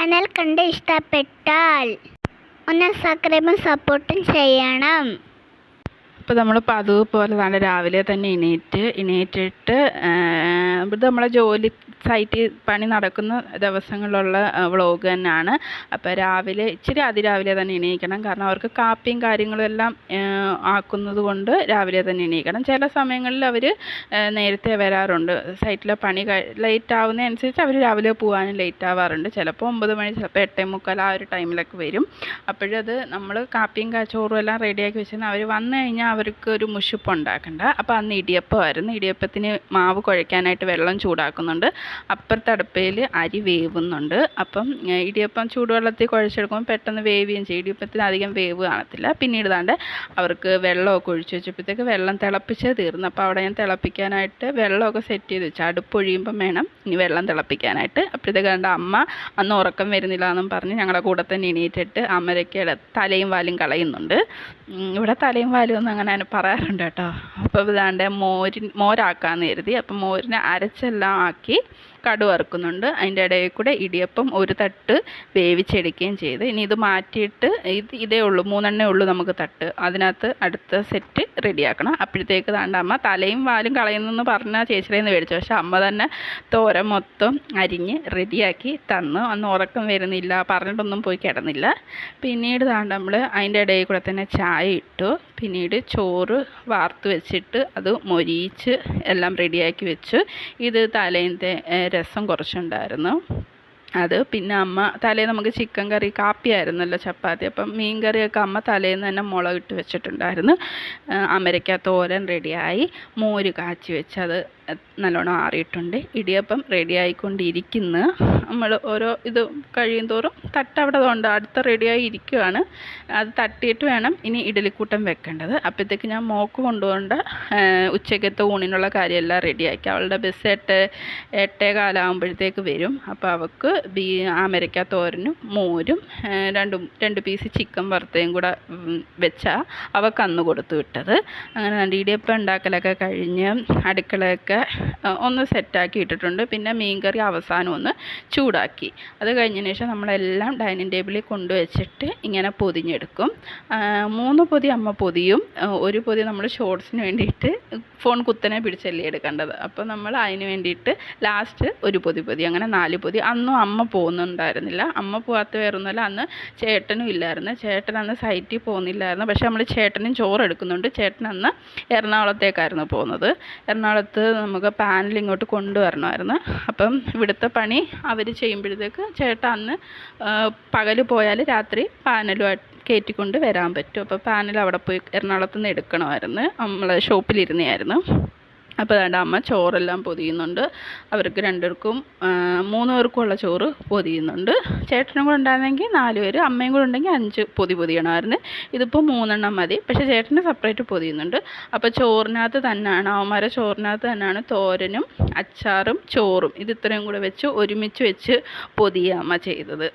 Channel കണ്ട് ഇഷ്ടപ്പെട്ടാൽ ഒന്ന് സബ്സ്ക്രൈബും സപ്പോർട്ടും ചെയ്യണം. ഇപ്പോൾ നമ്മൾ പതിവ് പോലെ നല്ല രാവിലെ തന്നെ എണീറ്റിട്ട് ഇത് നമ്മളെ ജോലി സൈറ്റിൽ പണി നടക്കുന്ന ദിവസങ്ങളിലുള്ള വ്ളോഗ് തന്നെയാണ്. അപ്പോൾ രാവിലെ ഇച്ചിരി അതിരാവിലെ തന്നെ എണീക്കണം, കാരണം അവർക്ക് കാപ്പിയും കാര്യങ്ങളും എല്ലാം ആക്കുന്നത് കൊണ്ട് രാവിലെ തന്നെ എണീക്കണം. ചില സമയങ്ങളിൽ അവർ നേരത്തെ വരാറുണ്ട്. സൈറ്റിലെ പണി ലേറ്റ് ആവുന്നതനുസരിച്ച് അവർ രാവിലെ പോകാനും ലേറ്റ് ആവാറുണ്ട്. ചിലപ്പോൾ 9 മണി, ചിലപ്പോൾ 8:45 ആ ഒരു ടൈമിലൊക്കെ വരും. അപ്പോഴത് നമ്മൾ കാപ്പിയും ചോറും എല്ലാം റെഡിയാക്കി വെച്ചിരുന്നു. അവർ വന്നു കഴിഞ്ഞാൽ അവർക്ക് ഒരു മുഷിപ്പ് ഉണ്ടാക്കണ്ട. അപ്പോൾ അന്ന് ഇടിയപ്പമായിരുന്നു. ഇടിയപ്പത്തിന് മാവ് കുഴയ്ക്കാനായിട്ട് വെള്ളം ചൂടാക്കുന്നുണ്ട്. അപ്പുറത്തെ അടുപ്പയിൽ അരി വേവുന്നുണ്ട്. അപ്പം ഇടിയപ്പം ചൂടുവെള്ളത്തിൽ കുഴച്ചെടുക്കുമ്പോൾ പെട്ടെന്ന് വേവുകയും ചെയ്യും. ഇടിയപ്പത്തിന് അധികം വേവ് കാണത്തില്ല. പിന്നീട് താണ്ട് അവർക്ക് വെള്ളമൊക്കെ ഒഴിച്ച് വെച്ചപ്പോഴത്തേക്ക് വെള്ളം തിളപ്പിച്ചേ തീർന്നു. അപ്പോൾ അവിടെ ഞാൻ തിളപ്പിക്കാനായിട്ട് വെള്ളമൊക്കെ സെറ്റ് ചെയ്ത് വെച്ചു. അടുപ്പ് ഒഴിയുമ്പം വേണം ഇനി വെള്ളം തിളപ്പിക്കാനായിട്ട്. അപ്പോഴത്തേക്ക് കണ്ട അമ്മ അന്ന് ഉറക്കം വരുന്നില്ല എന്നും പറഞ്ഞ് ഞങ്ങളുടെ കൂടെ തന്നെ എണീറ്റിട്ട് അമരയ്ക്കയുടെ തലയും വാലും കളയുന്നുണ്ട്. ഇവിടെ തലയും വാലും ഒന്നും അങ്ങനെ പറയാറുണ്ട് കേട്ടോ. അപ്പോൾ ഇതാണ്ട് മോരാക്കാമെന്ന് കരുതി. അപ്പം മോരിനെ അരച്ചെല്ലാം ആക്കി കടു വറുക്കുന്നുണ്ട്. അതിൻ്റെ ഇടയിൽ കൂടെ ഇടിയപ്പം ഒരു തട്ട് വേവിച്ചെടുക്കുകയും ചെയ്ത് ഇനി ഇത് മാറ്റിയിട്ട് ഇതേ ഉള്ളൂ, 3 ഉള്ളൂ നമുക്ക് തട്ട്. അതിനകത്ത് അടുത്ത സെറ്റ് റെഡിയാക്കണം. അപ്പോഴത്തേക്ക് താണ്ട അമ്മ തലയും വാലും കളയുന്നെന്ന് പറഞ്ഞാൽ ചേച്ചിയുടെ നിന്ന് മേടിച്ചു. പക്ഷേ അമ്മ തന്നെ തോരൻ മൊത്തം അരിഞ്ഞ് റെഡിയാക്കി തന്നു. അന്ന് ഉറക്കം വരുന്നില്ല, പറഞ്ഞിട്ടൊന്നും പോയി കിടന്നില്ല. പിന്നീട് താണ്ട നമ്മൾ അതിൻ്റെ ഇടയിൽ കൂടെ തന്നെ ചായ ഇട്ടു. പിന്നീട് ചോറ് വാർത്ത് വെച്ചിട്ട് അത് മൊരിയിച്ച് എല്ലാം റെഡിയാക്കി വെച്ചു. ഇത് തലേന്നത്തെ രസം കുറച്ചുണ്ടായിരുന്നു. അത് പിന്നെ അമ്മ തലേന്ന് നമുക്ക് ചിക്കൻ കറി, കാപ്പിയായിരുന്നല്ലോ ചപ്പാത്തി. അപ്പം മീൻ കറിയൊക്കെ അമ്മ തലേന്ന് തന്നെ മുളകിട്ട് വെച്ചിട്ടുണ്ടായിരുന്നു. അമരയ്ക്ക തോരൻ റെഡിയായി. മോര് കാച്ചി വെച്ച് അത് നല്ലോണം ആറിയിട്ടുണ്ട്. ഇടിയപ്പം റെഡിയായിക്കൊണ്ടിരിക്കുന്നു. നമ്മൾ ഓരോ ഇത് കഴിയും തോറും തട്ടവിടെ കൊണ്ട് അടുത്ത റെഡിയായി ഇരിക്കുകയാണ്. അത് തട്ടിയിട്ട് വേണം ഇനി ഇഡലിക്കൂട്ടം വെക്കേണ്ടത്. അപ്പോഴത്തേക്ക് ഞാൻ മോക്ക് കൊണ്ടുപോകേണ്ട ഉച്ചക്കത്തെ ഊണിനുള്ള കാര്യമെല്ലാം റെഡിയാക്കി. അവളുടെ ബസ് 8:15 വരും. അപ്പോൾ അവൾക്ക് അമരയ്ക്ക തോരനും മോരും 2 പീസ് ചിക്കൻ വറുത്തയും കൂടെ വെച്ചാൽ അവൾക്ക് അന്ന് കൊടുത്തു വിട്ടത്. അങ്ങനെ ഇടിയപ്പം ഉണ്ടാക്കലൊക്കെ കഴിഞ്ഞ് അടുക്കളയൊക്കെ ഒന്ന് സെറ്റാക്കി ഇട്ടിട്ടുണ്ട്. പിന്നെ മീൻകറി അവസാനം ഒന്ന് ചൂടാക്കി. അത് കഴിഞ്ഞതിന് ശേഷം നമ്മളെല്ലാം ഡൈനിങ് ടേബിളിൽ കൊണ്ടുവച്ചിട്ട് ഇങ്ങനെ പൊതിഞ്ഞെടുക്കും. 3 പൊതി അമ്മ പൊതിയും, 1 പൊതി നമ്മൾ ഷോർട്സിന് വേണ്ടിയിട്ട് ഫോൺ കുത്തനെ പിടിച്ചല്ലേ എടുക്കേണ്ടത്. അപ്പോൾ നമ്മൾ അതിന് വേണ്ടിയിട്ട് ലാസ്റ്റ് 1 പൊതി അങ്ങനെ 4 പൊതി. അന്നും അമ്മ പോകുന്നുണ്ടായിരുന്നില്ല. അമ്മ പോകാത്ത വേറൊന്നുമല്ല, അന്ന് ചേട്ടനും ഇല്ലായിരുന്നു. ചേട്ടൻ അന്ന് സൈറ്റിൽ പോകുന്നില്ലായിരുന്നു. പക്ഷേ നമ്മൾ ചേട്ടനും ചോറ് എടുക്കുന്നുണ്ട്. ചേട്ടൻ അന്ന് എറണാകുളത്തേക്കായിരുന്നു പോകുന്നത്. എറണാകുളത്ത് നമുക്ക് പാനൽ ഇങ്ങോട്ട് കൊണ്ടുവരണമായിരുന്നു. അപ്പം ഇവിടുത്തെ പണി അവർ ചെയ്യുമ്പോഴത്തേക്ക് ചേട്ടൻ അന്ന് പകൽ പോയാൽ രാത്രി പാനലുമായിട്ട് കയറ്റിക്കൊണ്ട് വരാൻ പറ്റും. അപ്പോൾ പാനൽ അവിടെ പോയി എറണാകുളത്ത് നിന്ന് എടുക്കണമായിരുന്നു. നമ്മളെ ഷോപ്പിലിരുന്നായിരുന്നു. അപ്പോൾ അതുകൊണ്ട് അമ്മ ചോറെല്ലാം പൊതിയുന്നുണ്ട്. അവർക്ക് 2 പേർക്കും 3 പേർക്കും ഉള്ള ചോറ് പൊതിയുന്നുണ്ട്. ചേട്ടനും കൂടെ ഉണ്ടായിരുന്നെങ്കിൽ 4 പേര്, അമ്മയും കൂടെ ഉണ്ടെങ്കിൽ 5 പൊതിയണമായിരുന്നു. ഇതിപ്പോൾ 3 മതി. പക്ഷേ ചേട്ടന് സെപ്പറേറ്റ് പൊതിയുന്നുണ്ട്. അപ്പോൾ ചോറിനകത്ത് തന്നെയാണ്, അവന്മാരെ ചോറിനകത്ത് തന്നെയാണ് തോരനും അച്ചാറും ചോറും ഇത് ഇത്രയും കൂടെ വെച്ച് ഒരുമിച്ച് വെച്ച് പൊതിയുക അമ്മ ചെയ്തത്.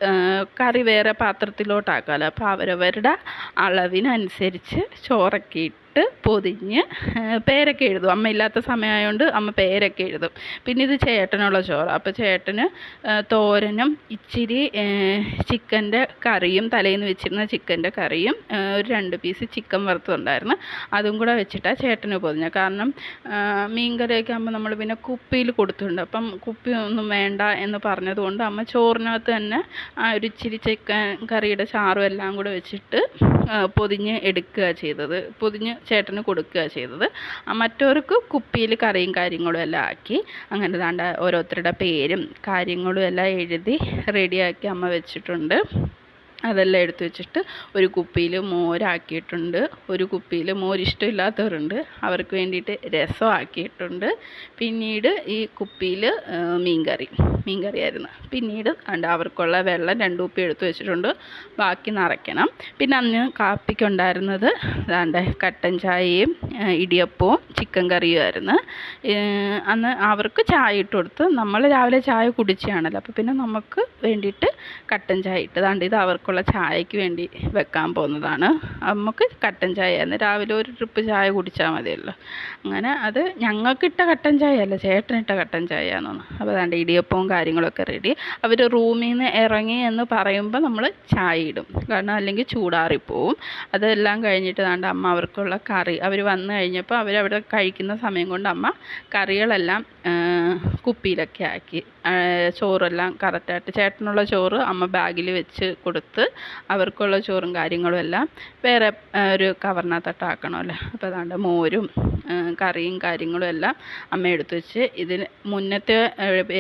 കറി വേറെ പാത്രത്തിലോട്ടാക്കാമല്ലോ. അപ്പോൾ അവരവരുടെ അളവിനനുസരിച്ച് ചോറൊക്കെ ഇട്ട് പൊതിഞ്ഞ് പേരൊക്കെ എഴുതും. അമ്മ ഇല്ലാത്ത സമയമായതുകൊണ്ട് അമ്മ പേരൊക്കെ എഴുതും. പിന്നെ ഇത് ചേട്ടനുള്ള ചോറ്. അപ്പോൾ ചേട്ടന് തോരനും ഇച്ചിരി ചിക്കൻ്റെ കറിയും, തലേന്ന് വെച്ചിരുന്ന ചിക്കൻ്റെ കറിയും, ഒരു 2 പീസ് ചിക്കൻ വറുത്തതുണ്ടായിരുന്നു. അതും കൂടെ വെച്ചിട്ടാണ് ചേട്ടന് പൊതിഞ്ഞത്. കാരണം മീൻ കറിയൊക്കെ ആകുമ്പോൾ നമ്മൾ പിന്നെ കുപ്പിയിൽ കൊടുത്തിട്ടുണ്ട്. അപ്പം കുപ്പി ഒന്നും വേണ്ട എന്ന് പറഞ്ഞതുകൊണ്ട് അമ്മ ചോറിനകത്ത് തന്നെ ഒരു ഇച്ചിരി ചിക്കൻ കറിയുടെ ചാറും എല്ലാം കൂടെ വെച്ചിട്ട് പൊതിഞ്ഞ് എടുക്കുക ചെയ്തത്. പൊതിഞ്ഞ് ചേട്ടന് കൊടുക്കുക ചെയ്തത്. മറ്റവർക്ക് കുപ്പിയിൽ കറിയും കാര്യങ്ങളും എല്ലാം ആക്കി. അങ്ങനെ ദാണ്ട ഓരോരുത്തരുടെ പേരും കാര്യങ്ങളും എല്ലാം എഴുതി റെഡിയാക്കി അമ്മ വെച്ചിട്ടുണ്ട്. അതെല്ലാം എടുത്ത് വെച്ചിട്ട് ഒരു കുപ്പിയിൽ മോരാക്കിയിട്ടുണ്ട്. ഒരു കുപ്പിയിൽ മോര് ഇഷ്ടമില്ലാത്തവരുണ്ട്, അവർക്ക് വേണ്ടിയിട്ട് രസം ആക്കിയിട്ടുണ്ട്. പിന്നീട് ഈ കുപ്പിയിൽ മീൻകറിയായിരുന്നു. പിന്നീട് അവർക്കുള്ള വെള്ളം 2 കുപ്പി എടുത്ത് വെച്ചിട്ടുണ്ട്. ബാക്കി നിറയ്ക്കണം. പിന്നെ അന്ന് കാപ്പിക്കുണ്ടായിരുന്നത് കട്ടൻ ചായയും ഇടിയപ്പവും ചിക്കൻ കറിയുമായിരുന്നു. അന്ന് അവർക്ക് ചായ ഇട്ട് കൊടുത്ത്. നമ്മൾ രാവിലെ ചായ കുടിച്ചാണല്ലോ, അപ്പോൾ പിന്നെ നമുക്ക് വേണ്ടിയിട്ട് കട്ടൻ ചായ ഇട്ടതാണ്ട്. ഇത് അവർക്കുള്ള ചായക്ക് വേണ്ടി വെക്കാൻ പോകുന്നതാണ്. നമുക്ക് കട്ടൻ ചായയായിരുന്നു. രാവിലെ ഒരു ട്രിപ്പ് ചായ കുടിച്ചാൽ മതിയല്ലോ. അങ്ങനെ അത് ഞങ്ങൾക്കിട്ട കട്ടൻ ചായ അല്ല, ചേട്ടനിട്ട കട്ടൻ ചായയാണെന്ന് തോന്നുന്നു. അപ്പോൾ അതാണ്ട് ഇടിയപ്പവും കാര്യങ്ങളൊക്കെ റെഡി. അവർ റൂമിൽ നിന്ന് ഇറങ്ങി എന്ന് പറയുമ്പോൾ നമ്മൾ ചായ ഇടും, കാരണം അല്ലെങ്കിൽ ചൂടാറിപ്പോവും. അതെല്ലാം കഴിഞ്ഞിട്ട് ദാണ്ട് അമ്മ അവർക്കുള്ള കറി, അവർ വന്നു കഴിഞ്ഞപ്പോൾ അവരവിടെ കഴിക്കുന്ന സമയം കൊണ്ട് അമ്മ കറികളെല്ലാം കുപ്പിയിലൊക്കെ ആക്കി, ചോറെല്ലാം കറക്റ്റായിട്ട് ചേട്ടനുള്ള ചോറ് അമ്മ ബാഗിൽ വെച്ച് കൊടുത്ത്, അവർക്കുള്ള ചോറും കാര്യങ്ങളും എല്ലാം വേറെ ഒരു കവറിനകത്തോട്ടാക്കണമല്ലോ. അപ്പോൾ അതാണ്ട് മോരും കറിയും കാര്യങ്ങളും എല്ലാം അമ്മ എടുത്ത് വെച്ച്, ഇതിന് മുന്നത്തെ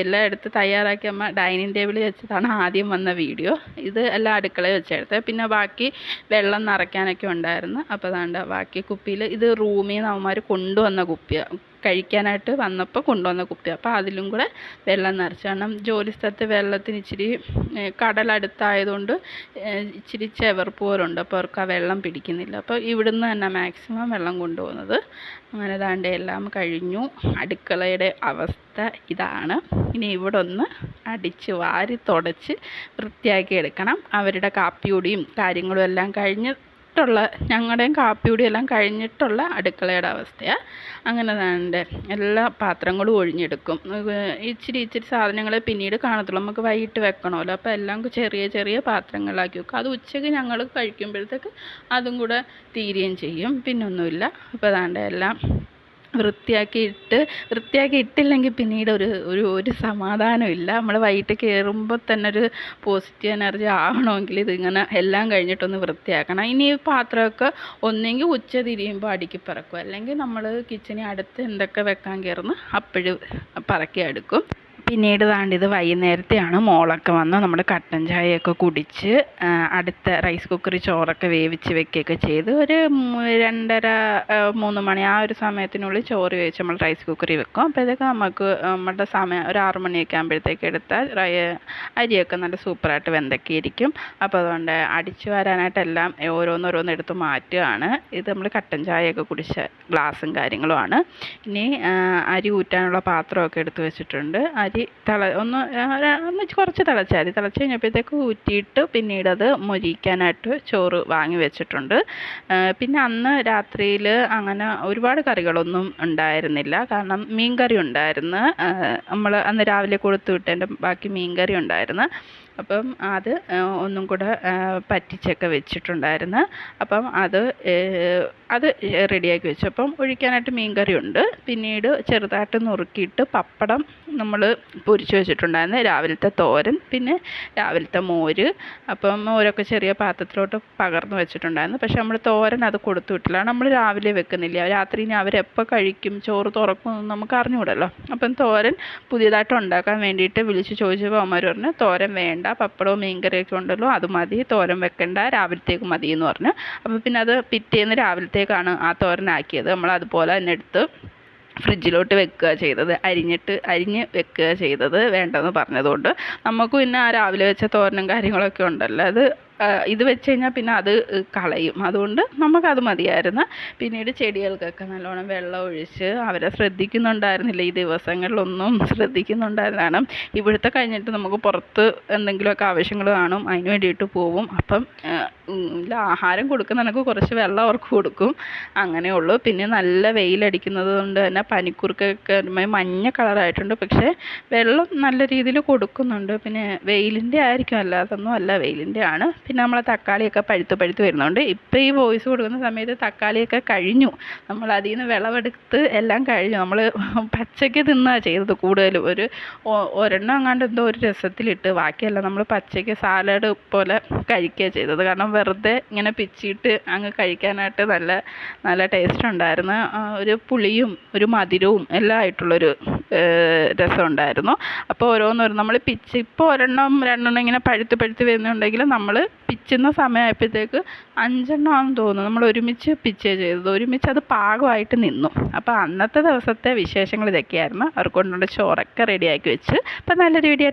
എല്ലാം എടുത്ത് തയ്യാറാക്കി അമ്മ ഡൈനിങ് ടേബിളിൽ വെച്ചതാണ് ആദ്യം വന്ന വീഡിയോ. ഇത് എല്ലാം അടുക്കളയിൽ വെച്ചെടുത്തത്. പിന്നെ ബാക്കി വെള്ളം നിറയ്ക്കാനൊക്കെ ഉണ്ടായിരുന്നു. അപ്പോൾ അതാണ്ട് ബാക്കി കുപ്പിയിൽ, ഇത് റൂമിൽ നിന്ന് അവന്മാർ കൊണ്ടുവന്ന കുപ്പിയാണ്, കഴിക്കാനായിട്ട് വന്നപ്പോൾ കൊണ്ടുവന്ന കുപ്പിയാണ്. അപ്പോൾ അതിലും കൂടെ വെള്ളം നിറച്ച്, കാരണം ജോലി സ്ഥലത്ത് വെള്ളത്തിന് ഇച്ചിരി കടലടുത്തായതുകൊണ്ട് ഇച്ചിരി ചെവർപ്പ് പോലുണ്ട്. അപ്പോൾ അവർക്ക് ആ വെള്ളം പിടിക്കുന്നില്ല. അപ്പോൾ ഇവിടുന്ന് തന്നെ മാക്സിമം വെള്ളം കൊണ്ടുപോകുന്നത്. അങ്ങനെ ദാണ്ട് എല്ലാം കഴിഞ്ഞു. അടുക്കളയുടെ അവസ്ഥ ഇതാണ്. ഇനി ഇവിടെ ഒന്ന് അടിച്ച് വാരി തുടച്ച് വൃത്തിയാക്കി എടുക്കണം. അവരുടെ കാപ്പിയുടെയും കാര്യങ്ങളും എല്ലാം കഴിഞ്ഞിട്ടുള്ള, ഞങ്ങളുടെയും കാപ്പിയുടെയും എല്ലാം കഴിഞ്ഞിട്ടുള്ള അടുക്കളയുടെ അവസ്ഥയാണ്. അങ്ങനെ ദാണ്ട് എല്ലാ പാത്രങ്ങളും ഒഴിഞ്ഞെടുക്കും. ഇച്ചിരി സാധനങ്ങൾ പിന്നീട് കാണത്തുള്ളൂ, നമുക്ക് വൈകിട്ട് വെക്കണമല്ലോ. അപ്പോൾ എല്ലാം ചെറിയ ചെറിയ പാത്രങ്ങളാക്കി വെക്കും. അത് ഉച്ചയ്ക്ക് ഞങ്ങൾ കഴിക്കുമ്പോഴത്തേക്ക് അതും കൂടെ തീരുകയും ചെയ്യും. പിന്നൊന്നുമില്ല. അപ്പോൾ ദാണ്ട് എല്ലാം വൃത്തിയാക്കി ഇട്ടില്ലെങ്കിൽ പിന്നീട് ഒരു സമാധാനമില്ല. നമ്മൾ വൈകിട്ട് കയറുമ്പോൾ തന്നെ ഒരു പോസിറ്റീവ് എനർജി ആവണമെങ്കിൽ ഇതിങ്ങനെ എല്ലാം കഴിഞ്ഞിട്ടൊന്ന് വൃത്തിയാക്കണം. ഇനി ഈ പാത്രമൊക്കെ ഒന്നെങ്കിൽ ഉച്ച തിരിയുമ്പോൾ അടുക്കി പറക്കും, അല്ലെങ്കിൽ നമ്മൾ കിച്ചണിൽ അടുത്ത് എന്തൊക്കെ വെക്കാൻ കയറുന്നു അപ്പോഴും പറക്കി എടുക്കും. പിന്നീട് ഇത് വൈകുന്നേരത്തെയാണ്. മോളൊക്കെ വന്ന് നമ്മൾ കട്ടൻ ചായയൊക്കെ കുടിച്ച് അടുത്ത റൈസ് കുക്കറിൽ ചോറൊക്കെ വേവിച്ച് വെക്കുകയൊക്കെ ചെയ്ത് ഒരു 2:30-3 മണി ആ ഒരു സമയത്തിനുള്ളിൽ ചോറ് വേവിച്ച് നമ്മൾ റൈസ് കുക്കറിൽ വെക്കും. അപ്പോഴത്തേക്ക് നമുക്ക് നമ്മുടെ സമയം ഒരു 6 മണിയൊക്കെ ആകുമ്പോഴത്തേക്ക് എടുത്താൽ അരിയൊക്കെ നല്ല സൂപ്പറായിട്ട് വെന്തൊക്കെ ഇരിക്കും. അപ്പോൾ അതുകൊണ്ട് അടിച്ചു വരാനായിട്ടെല്ലാം ഓരോന്നോരോന്ന് എടുത്ത് മാറ്റുകയാണ്. ഇത് നമ്മൾ കട്ടൻ ചായയൊക്കെ കുടിച്ച ഗ്ലാസും കാര്യങ്ങളുമാണ്. ഇനി അരി ഊറ്റാനുള്ള പാത്രമൊക്കെ എടുത്ത് വെച്ചിട്ടുണ്ട്. അരി ഒന്ന് കുറച്ച് തിളച്ചാൽ മതി. തിളച്ച് കഴിഞ്ഞപ്പോഴത്തേക്ക് ഊറ്റിയിട്ട് പിന്നീട് അത് മൊരിക്കാനായിട്ട് ചോറ് വാങ്ങി വെച്ചിട്ടുണ്ട്. പിന്നെ അന്ന് രാത്രിയിൽ അങ്ങനെ ഒരുപാട് കറികളൊന്നും ഉണ്ടായിരുന്നില്ല, കാരണം മീൻ കറി ഉണ്ടായിരുന്നു. നമ്മൾ അന്ന് രാവിലെ കൊടുത്തു വിട്ടതിൻ്റെ ബാക്കി മീൻ കറി ഉണ്ടായിരുന്നു. അപ്പം അത് ഒന്നും കൂടെ പറ്റിച്ചൊക്കെ വെച്ചിട്ടുണ്ടായിരുന്നു. അപ്പം അത് റെഡിയാക്കി വെച്ചു. അപ്പം ഒഴിക്കാനായിട്ട് മീൻ കറി ഉണ്ട്. പിന്നീട് ചെറുതായിട്ട് നുറുക്കിയിട്ട് പപ്പടം നമ്മൾ പൊരിച്ച് വെച്ചിട്ടുണ്ടായിരുന്നു. രാവിലത്തെ തോരൻ, പിന്നെ രാവിലത്തെ മോര്. അപ്പം മോരൊക്കെ ചെറിയ പാത്രത്തിലോട്ട് പകർന്ന് വെച്ചിട്ടുണ്ടായിരുന്നു. പക്ഷെ നമ്മൾ തോരൻ അത് കൊടുത്തു വിട്ടില്ല, നമ്മൾ രാവിലെ വെക്കുന്നില്ല. രാത്രി ഇനി അവരെപ്പോൾ കഴിക്കും, ചോറ് തുറക്കുമെന്ന് നമുക്ക് അറിഞ്ഞുകൂടല്ലോ. അപ്പം തോരൻ പുതിയതായിട്ട് ഉണ്ടാക്കാൻ വേണ്ടിയിട്ട് വിളിച്ച് ചോദിച്ചപ്പോൾ അമ്മ പറഞ്ഞു തോരൻ വേണ്ട, പപ്പടവും മീൻകറിയൊക്കെ ഉണ്ടല്ലോ അത് മതി, തോരൻ വെക്കണ്ട, രാവിലത്തേക്ക് മതി എന്ന് പറഞ്ഞു. അപ്പോൾ പിന്നെ അത് പിറ്റേന്ന് രാവിലത്തേക്കാണ് ആ തോരനാക്കിയത്. നമ്മൾ അതുപോലെ തന്നെ എടുത്ത് ഫ്രിഡ്ജിലോട്ട് വെക്കുക ചെയ്തത്, അരിഞ്ഞ് വെക്കുക ചെയ്തത്, വേണ്ടെന്ന് പറഞ്ഞതുകൊണ്ട്. നമുക്ക് പിന്നെ ആ രാവിലെ വെച്ച തോരനും കാര്യങ്ങളൊക്കെ ഉണ്ടല്ലോ, അത് ഇത് വെച്ച് കഴിഞ്ഞാൽ പിന്നെ അത് കളയും. അതുകൊണ്ട് നമുക്കത് മതിയായിരുന്നു. പിന്നീട് ചെടികൾക്കൊക്കെ നല്ലോണം വെള്ളം ഒഴിച്ച് അവരെ ശ്രദ്ധിക്കുന്നുണ്ടായിരുന്നില്ല. ഈ ദിവസങ്ങളിലൊന്നും ശ്രദ്ധിക്കുന്നുണ്ടായിരുന്നാണ്. ഇവിടുത്തെ കഴിഞ്ഞിട്ട് നമുക്ക് പുറത്ത് എന്തെങ്കിലുമൊക്കെ ആവശ്യങ്ങൾ കാണും, അതിന് വേണ്ടിയിട്ട് പോവും. അപ്പം ആഹാരം കൊടുക്കുന്നതിനൊക്കെ കുറച്ച് വെള്ളം അവർക്ക് കൊടുക്കും, അങ്ങനെയുള്ളൂ. പിന്നെ നല്ല വെയിലടിക്കുന്നത് കൊണ്ട് തന്നെ പനിക്കുറുക്കൊക്കെ മഞ്ഞ കളറായിട്ടുണ്ട്. പക്ഷേ വെള്ളം നല്ല രീതിയിൽ കൊടുക്കുന്നുണ്ട്. പിന്നെ വെയിലിൻ്റെ ആയിരിക്കും, അല്ലാതൊന്നും അല്ല, വെയിലിൻ്റെ ആണ്. പിന്നെ നമ്മളെ തക്കാളിയൊക്കെ പഴുത്ത് വരുന്നുണ്ട്. ഇപ്പോൾ ഈ വോയിസ് കൊടുക്കുന്ന സമയത്ത് തക്കാളിയൊക്കെ കഴിഞ്ഞു, നമ്മൾ അതിൽ നിന്ന് വിളവെടുത്ത് എല്ലാം കഴിഞ്ഞു. നമ്മൾ പച്ചയ്ക്ക് തിന്നാണ് ചെയ്തത് കൂടുതലും. ഒരെണ്ണം അങ്ങാണ്ട് എന്തോ ഒരു രസത്തിലിട്ട്, ബാക്കിയെല്ലാം നമ്മൾ പച്ചയ്ക്ക് സാലഡ് പോലെ കഴിക്കുക ചെയ്തത്. കാരണം വെറുതെ ഇങ്ങനെ പിച്ചിയിട്ട് അങ്ങ് കഴിക്കാനായിട്ട് നല്ല ടേസ്റ്റ് ഉണ്ടായിരുന്നു. ഒരു പുളിയും ഒരു മധുരവും എല്ലാം ആയിട്ടുള്ളൊരു രസമുണ്ടായിരുന്നു. അപ്പോൾ ഓരോന്നോരോന്ന് നമ്മൾ ഇപ്പോൾ 1-2 ഇങ്ങനെ പഴുത്ത് വരുന്നുണ്ടെങ്കിൽ നമ്മൾ പിച്ചുന്ന സമയമായപ്പോഴത്തേക്ക് 5 ആണെന്ന് തോന്നുന്നു നമ്മൾ ഒരുമിച്ച് പിച്ചുക ചെയ്തത്. ഒരുമിച്ച് അത് പാകമായിട്ട് നിന്നു. അപ്പോൾ അന്നത്തെ ദിവസത്തെ വിശേഷങ്ങൾ ഇതൊക്കെയായിരുന്നു. അവർക്ക് കൊണ്ടുള്ള ചോറൊക്കെ റെഡിയാക്കി വെച്ച്. അപ്പോൾ നല്ലൊരു വീഡിയോ